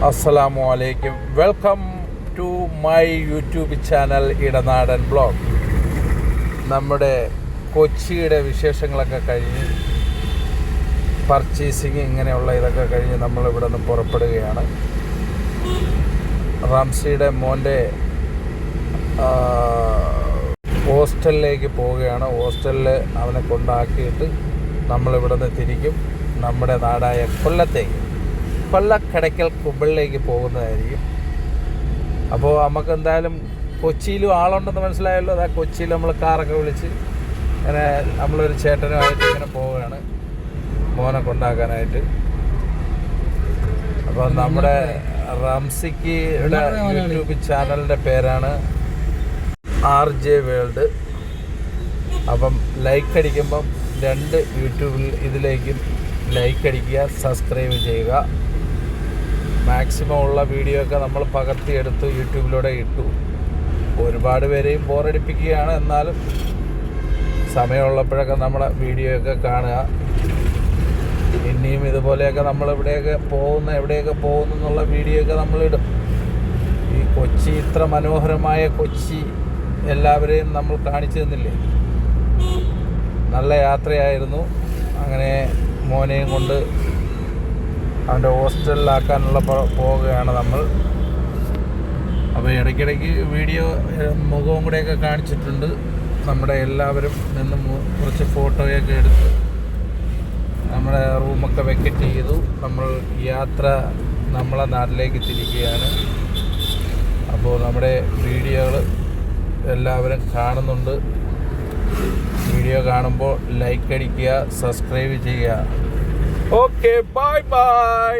അസ്സലാമു അലൈക്കും. Welcome to my YouTube channel Idanadan blog. നമ്മുടെ കൊച്ചിയുടെ വിശേഷങ്ങളൊക്കെ കഴിഞ്ഞ് പർച്ചേസിങ് ഇങ്ങനെയുള്ള ഇതൊക്കെ കഴിഞ്ഞ് നമ്മളിവിടെ നിന്ന് പുറപ്പെടുകയാണ്. റാംസിയുടെ മോൻ്റെ ഹോസ്റ്റലിലേക്ക് പോവുകയാണ്. ഹോസ്റ്റലിൽ അവനെ കൊണ്ടാക്കിയിട്ട് നമ്മളിവിടെ നിന്ന് തിരിക്കും നമ്മുടെ നാടായ കൊല്ലക്കടയ്ക്കൽ കുബളിലേക്ക് പോകുന്നതായിരിക്കും. അപ്പോൾ നമുക്ക് എന്തായാലും കൊച്ചിയിലും ആളുണ്ടെന്ന് മനസ്സിലായല്ലോ. അതാ കൊച്ചിയിൽ നമ്മൾ കാറൊക്കെ വിളിച്ച് ഇങ്ങനെ നമ്മളൊരു ചേട്ടനുമായിട്ട് ഇങ്ങനെ പോവുകയാണ് മോനെ കൊണ്ടാക്കാനായിട്ട്. അപ്പോൾ നമ്മുടെ റംസിക്ക് യൂട്യൂബ് ചാനലിൻ്റെ പേരാണ് RJ വേൾഡ്. അപ്പം ലൈക്ക് അടിക്കുമ്പം 2 യൂട്യൂബിൽ ഇതിലേക്കും ലൈക്ക് അടിക്കുക, സബ്സ്ക്രൈബ് ചെയ്യുക. മാക്സിമം ഉള്ള വീഡിയോ ഒക്കെ നമ്മൾ പകർത്തിയെടുത്ത് യൂട്യൂബിലൂടെ ഇട്ടു. ഒരുപാട് പേരെയും ബോറടിപ്പിക്കുകയാണ്. എന്നാലും സമയമുള്ളപ്പോഴൊക്കെ നമ്മുടെ വീഡിയോ ഒക്കെ കാണുക. ഇനിയും ഇതുപോലെയൊക്കെ നമ്മൾ എവിടെയൊക്കെ പോകുന്നു എന്നുള്ള വീഡിയോ ഒക്കെ നമ്മളിടും. ഈ കൊച്ചി, ഇത്ര മനോഹരമായ കൊച്ചി എല്ലാവരെയും നമ്മൾ കാണിച്ചു തന്നില്ലേ. നല്ല യാത്രയായിരുന്നു. അങ്ങനെ മോനെയും കൊണ്ട് അവൻ്റെ ഹോസ്റ്റലിലാക്കാനുള്ള പോവുകയാണ് നമ്മൾ. അപ്പോൾ ഇടയ്ക്കിടയ്ക്ക് വീഡിയോ മുഖവും കൂടെയൊക്കെ കാണിച്ചിട്ടുണ്ട്. നമ്മുടെ എല്ലാവരും നിന്ന് കുറച്ച് ഫോട്ടോയൊക്കെ എടുത്ത് നമ്മുടെ റൂമൊക്കെ വെക്കറ്റ് ചെയ്തു. നമ്മൾ യാത്ര നമ്മളെ നാട്ടിലേക്ക് തിരിക്കുകയാണ്. അപ്പോൾ നമ്മുടെ വീഡിയോകൾ എല്ലാവരും കാണുന്നുണ്ട്. വീഡിയോ കാണുമ്പോൾ ലൈക്ക് അടിക്കുക, സബ്സ്ക്രൈബ് ചെയ്യുക. Okay, bye bye.